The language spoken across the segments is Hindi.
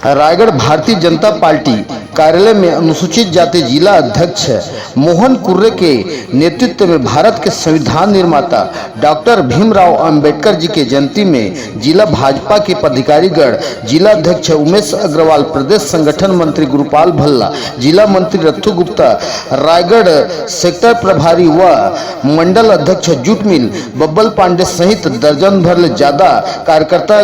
रायगढ़ भारतीय जनता पार्टी कार्यालय में अनुसूचित जाति जिला अध्यक्ष मोहन कुर्रे के नेतृत्व में भारत के संविधान निर्माता डॉक्टर भीमराव अंबेडकर जी के जयंती में जिला भाजपा के पदाधिकारीगण, जिला अध्यक्ष उमेश अग्रवाल, प्रदेश संगठन मंत्री गुरुपाल भल्ला, जिला मंत्री रत्तू गुप्ता, रायगढ़ सेक्टर प्रभारी व मंडल अध्यक्ष जूट मिल बब्बल पांडे सहित दर्जन भर ज्यादा कार्यकर्ता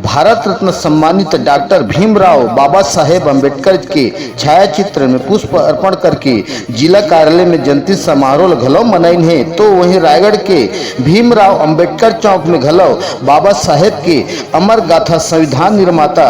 भारत रत्न सम्मानित डॉक्टर भीमराव बाबा साहेब अम्बेडकर के छायाचित्र में पुष्प अर्पण करके जिला कार्यालय में जयंती समारोह घलो मनाइन है। तो वहीं रायगढ़ के भीमराव अंबेडकर चौक में घलो बाबा साहेब के अमर गाथा संविधान निर्माता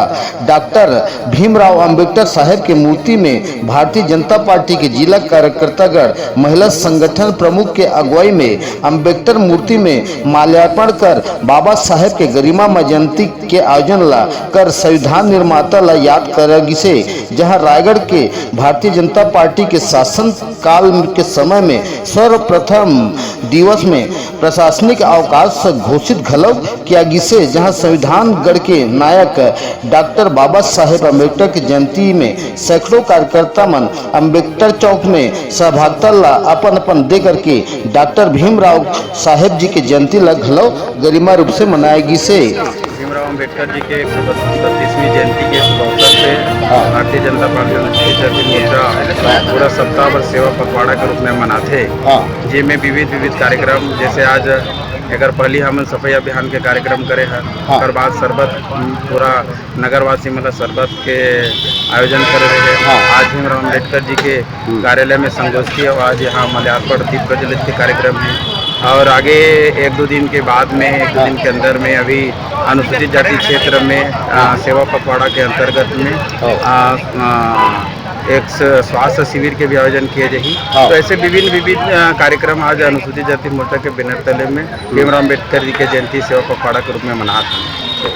डॉक्टर भीमराव अंबेडकर साहेब के मूर्ति में भारतीय जनता पार्टी के जिला कार्यकर्तागण, महिला संगठन प्रमुख के अगुवाई में अंबेडकर मूर्ति में माल्यार्पण कर बाबा साहेब के गरिमा जयंती के आयोजन ला कर संविधान निर्माता ला याद करेगी से, जहां रायगढ़ के भारतीय जनता पार्टी के शासन काल के समय में सर्वप्रथम दिवस में प्रशासनिक अवकाश घोषित घलो किया गिसे, जहां संविधान गढ़ के नायक डॉक्टर बाबा साहेब अम्बेडकर की जयंती में सैकड़ों कार्यकर्ता मन अम्बेडकर चौक में सहभागिता ला अपन अपन दे करके डॉक्टर भीमराव साहेब जी के जयंती ला घलो गरिमा रूप से मनाएगी से। भीमराव अंबेडकर जी के 132वीं जयंती के शुभ अवसर पे भारतीय जनता पार्टी अनुसूचित जाति मोर्चा पूरा सप्ताह भर सेवा पखवाड़ा के रूप में मनाते जिसमें विविध कार्यक्रम, जैसे आज अगर पहली हम सफाई अभियान के कार्यक्रम करे हैं, ओकर बाद शरबत पूरा नगरवासी मतलब शरबत के आयोजन कर रहे हैं। आज भीमराव अम्बेडकर जी के कार्यालय में संगोष्ठी और आज यहाँ माल्यार्पण दीप प्रज्वलित के कार्यक्रम है। और आगे एक दो दिन के बाद में, एक दो दिन के अंदर में अभी अनुसूचित जाति क्षेत्र में सेवा पखवाड़ा के अंतर्गत में एक स्वास्थ्य शिविर के भी आयोजन किए जाएगी। तो ऐसे विभिन्न कार्यक्रम आज अनुसूचित जाति मोर्चा के बैनर तले में भीमराव अम्बेडकर जी के जयंती सेवा पखवाड़ा के रूप में मनाते हैं।